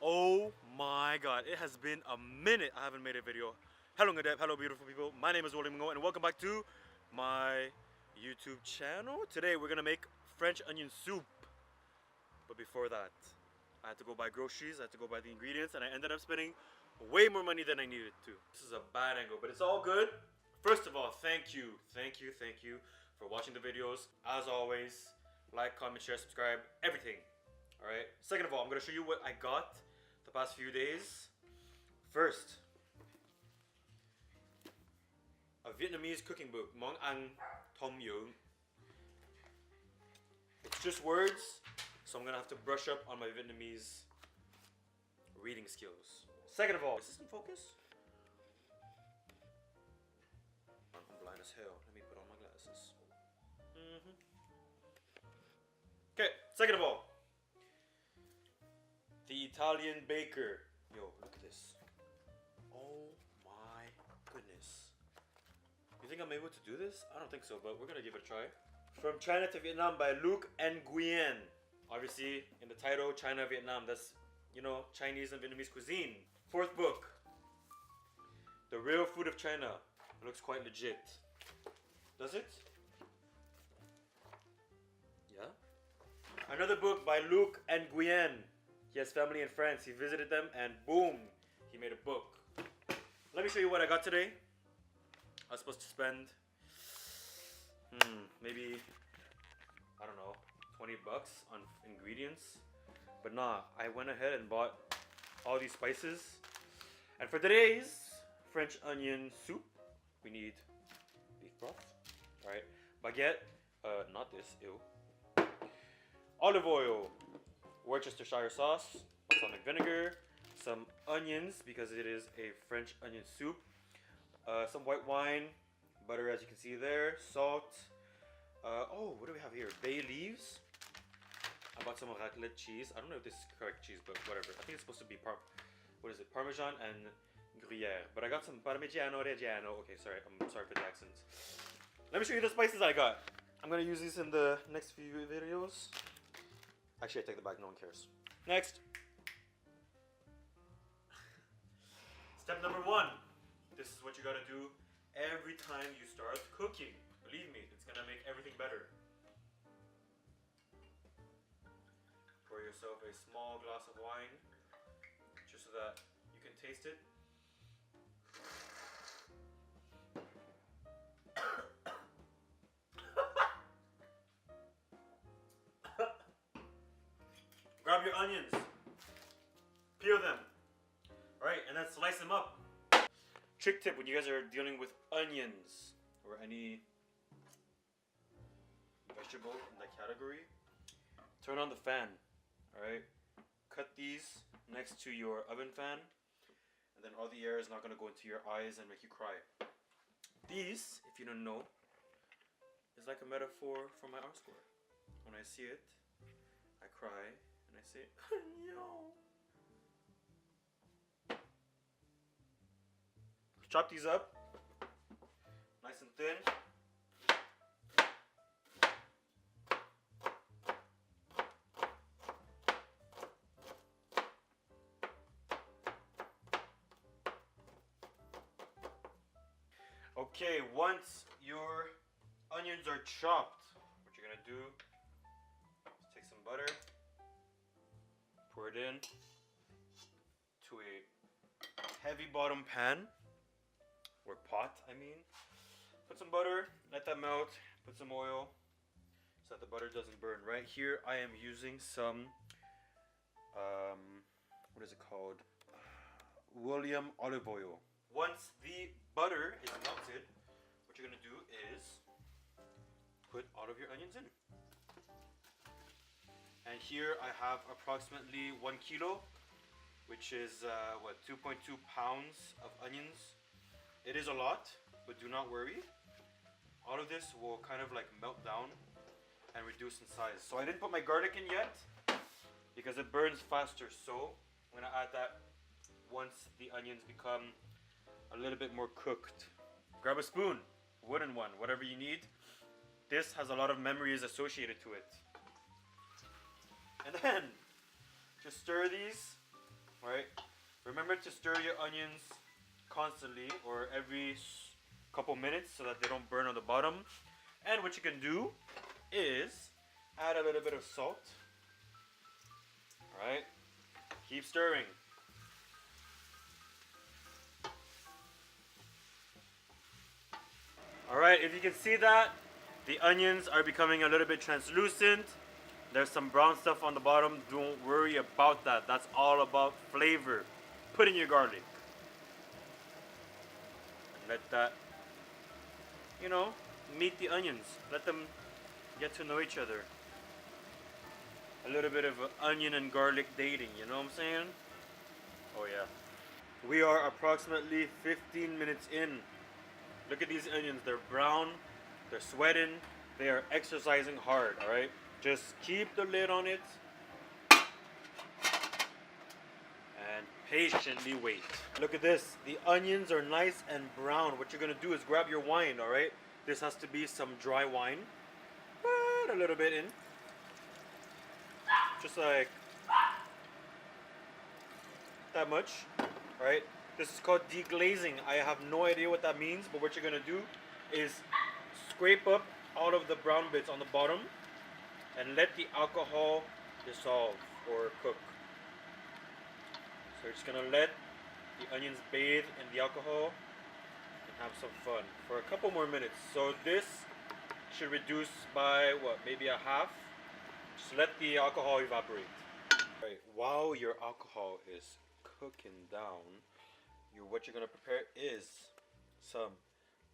Oh my god, it has been a minute I haven't made a video. Hello Ngadeb, hello beautiful people. My name is William Ngo and welcome back to my YouTube channel. Today we're gonna make French onion soup. But before that, I had to go buy groceries, I had to go buy the ingredients, and I ended up spending way more money than I needed to. This is a bad angle, but it's all good. First of all, thank you for watching the videos. As always, like, comment, share, subscribe, everything. Alright, second of all, I'm gonna show you what I got the past few days. First, a Vietnamese cooking book, Mong Ăn Tom Yung. It's just words, so I'm gonna have to brush up on my Vietnamese reading skills. Second of all, is this in focus? I'm blind as hell. Let me put on my glasses. Okay, second of all, the Italian baker. Yo, look at this. Oh my goodness. You think I'm able to do this? I don't think so, but we're gonna give it a try. From China to Vietnam by Luc Nguyen. Obviously, in the title, China, Vietnam, that's, you know, Chinese and Vietnamese cuisine. Fourth book, The Real Food of China. It looks quite legit. Does it? Yeah. Another book by Luc Nguyen. He has family in France. He visited them and boom, he made a book. Let me show you what I got today. I was supposed to spend maybe, I don't know, 20 bucks on ingredients. But nah, I went ahead and bought all these spices. And for today's French onion soup, we need beef broth. Alright, baguette, not this, ew. Olive oil, Worcestershire sauce, balsamic vinegar, some onions because it is a French onion soup, some white wine, butter as you can see there, salt. Oh, what do we have here? Bay leaves. I bought some raclette cheese. I don't know if this is correct cheese, but whatever. I think it's supposed to be Parmesan and Gruyere. But I got some Parmigiano Reggiano. Okay, sorry. I'm sorry for the accents. Let me show you the spices I got. I'm gonna use these in the next few videos. Actually, I take the back. No one cares. Next. Step number 1. This is what you gotta do every time you start cooking. Believe me, it's gonna make everything better. Pour yourself a small glass of wine, just so that you can taste it. Grab your onions, peel them, alright, and then slice them up. Trick tip when you guys are dealing with onions or any vegetable in that category, turn on the fan, alright? Cut these next to your oven fan, and then all the air is not going to go into your eyes and make you cry. These, if you don't know, is like a metaphor for my R score. When I see it, I cry and I say, no. Chop these up, nice and thin. Okay, once your onions are chopped, what you're gonna do is take some butter, pour it in to a heavy bottom pan, or pot, I mean. Put some butter, let that melt, put some oil so that the butter doesn't burn. Right here I am using some, what is it called? William olive oil. Once the butter is melted, what you're gonna do is put all of your onions in. And here I have approximately 1 kilo, which is 2.2 pounds of onions. It is a lot, but do not worry. All of this will kind of like melt down and reduce in size. So I didn't put my garlic in yet because it burns faster. So I'm gonna add that once the onions become a little bit more cooked. Grab a spoon, wooden one, whatever you need. This has a lot of memories associated to it. And then just stir these right? Remember to stir your onions constantly or every couple minutes so that they don't burn on the bottom. And what you can do is add a little bit of salt. All right, keep stirring. All right, if you can see that, the onions are becoming a little bit translucent. There's some brown stuff on the bottom. Don't worry about that. That's all about flavor. Put in your garlic. And let that, you know, meet the onions. Let them get to know each other. A little bit of onion and garlic dating, you know what I'm saying? Oh yeah. We are approximately 15 minutes in. Look at these onions. They're brown. They're sweating. They are exercising hard, all right? Just keep the lid on it and patiently wait. Look at this. The onions are nice and brown. What you're going to do is grab your wine, all right? This has to be some dry wine. Put a little bit in. Just like that much, all right? This is called deglazing. I have no idea what that means, but what you're going to do is scrape up all of the brown bits on the bottom and let the alcohol dissolve or cook. So you're just gonna let the onions bathe in the alcohol and have some fun for a couple more minutes. So this should reduce by what, maybe a half. Just let the alcohol evaporate. Right, while your alcohol is cooking down, what you're gonna prepare is some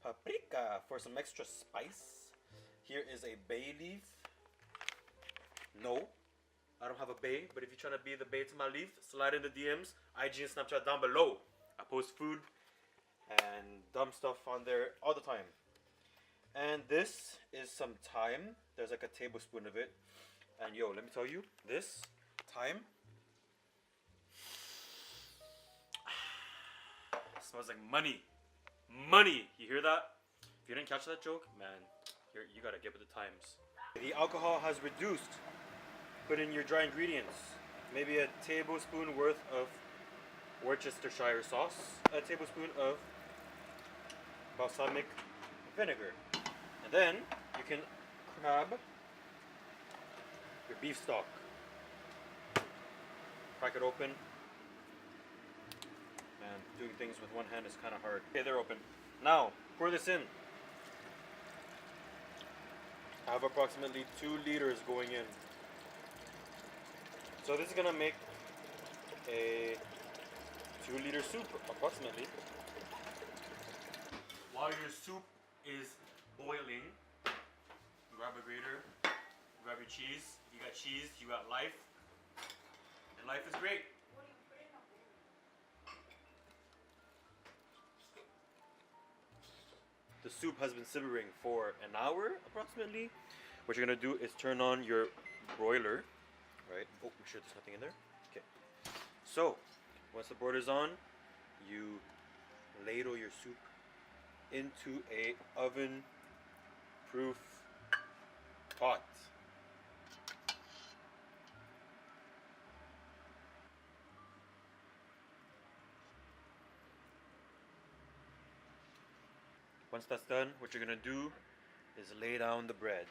paprika for some extra spice. Here is a bay leaf. No, I don't have a bay, but if you're trying to be the bay to my leaf, slide in the DMs, IG and Snapchat down below. I post food and dumb stuff on there all the time. And this is some thyme. There's like a tablespoon of it. And yo, let me tell you, this thyme smells like money. Money! You hear that? If you didn't catch that joke, man, you gotta get with the times. The alcohol has reduced. Put in your dry ingredients. Maybe a tablespoon worth of Worcestershire sauce. A tablespoon of balsamic vinegar. And then you can grab your beef stock. Crack it open. Man, doing things with one hand is kind of hard. Okay, they're open. Now, pour this in. I have approximately 2 liters going in. So this is gonna make a 2-liter soup, approximately. While your soup is boiling, grab a grater, grab your cheese. You got cheese, you got life, and life is great. The soup has been simmering for an hour, approximately. What you're gonna do is turn on your broiler. Right. Oh, make sure there's nothing in there. Okay. So, once the broiler's on, you ladle your soup into a oven-proof pot. Once that's done, what you're gonna do is lay down the bread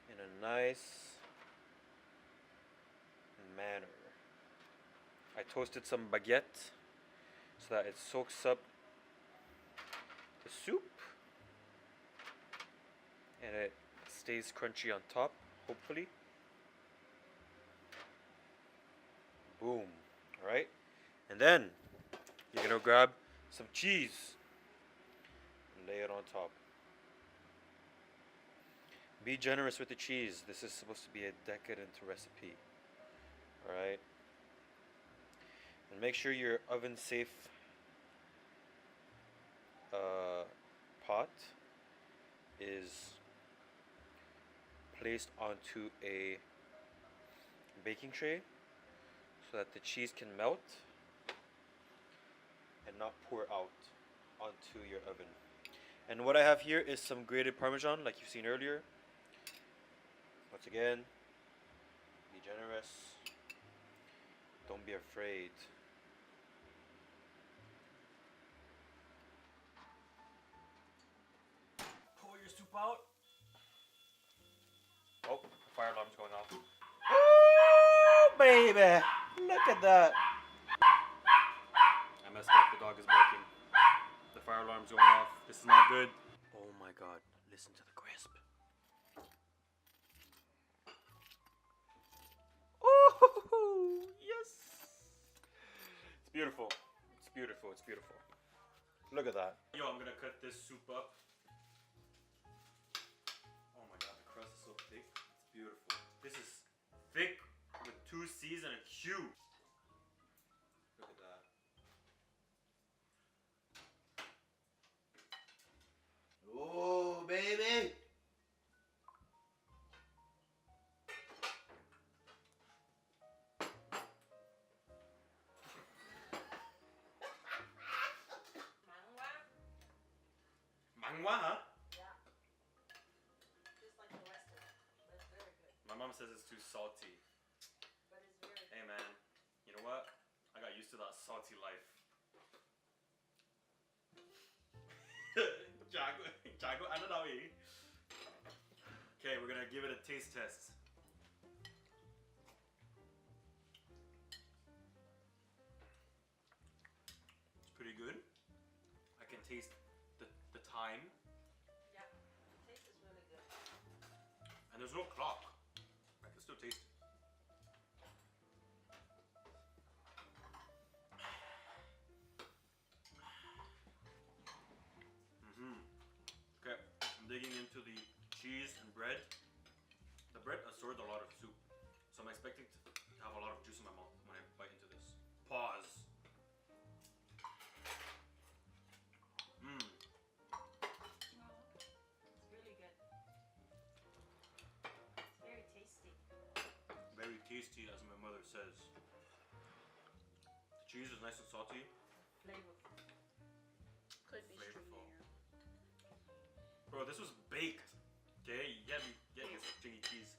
in a nice manner. I toasted some baguette so that it soaks up the soup and it stays crunchy on top, hopefully. Boom. Alright? And then you're gonna grab some cheese and lay it on top. Be generous with the cheese. This is supposed to be a decadent recipe. Alright? And make sure your oven safe pot is placed onto a baking tray so that the cheese can melt and not pour out onto your oven. And what I have here is some grated Parmesan, like you've seen earlier. Once again, be generous. Don't be afraid. Pour your soup out. Oh, fire alarm's going off. Oh, baby! Look at that. I messed up. The dog is barking. The fire alarm's going off. This is not good. Oh my god. Listen to the crisp. Oh, yes. It's beautiful. It's beautiful. It's beautiful. Look at that. Yo, I'm gonna cut this soup up. Oh my god, the crust is so thick. It's beautiful. This is thick with 2 C's and a Q. Look at that. Oh, baby. Mangwa, huh? Yeah. Just like the rest of it. But it's very good. My mom says it's too salty. But it's very good. Hey man, you know what? I got used to that salty life. Jago, I don't know. Okay, we're gonna give it a taste test. It's pretty good. I can taste the thyme, Yeah. The taste is really good. and there's no clock. I can still taste it. Okay, I'm digging into the cheese and bread. The bread absorbed a lot of soup, so I'm expecting to have a lot of juice in my mouth when I bite into this. Pause. It's really good. It's very tasty. Very tasty, as my mother says. The cheese is nice and salty. Flavorful. Could be Flavorful. stringier. Bro, this was baked. Okay, you gotta get this stringy cheese.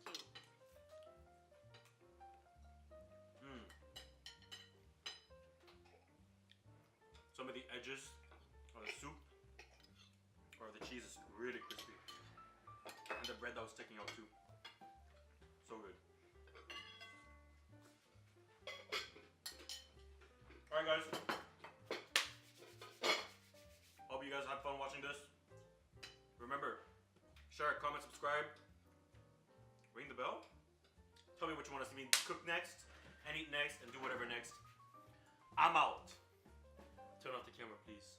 Some of the edges of the soup or the cheese is really crispy. And the bread that was sticking out too. So good. Alright guys. Hope you guys had fun watching this. Remember, share, comment, subscribe. Ring the bell. Tell me what you want to see me cook next and eat next and do whatever next. I'm out. Turn off the camera, please.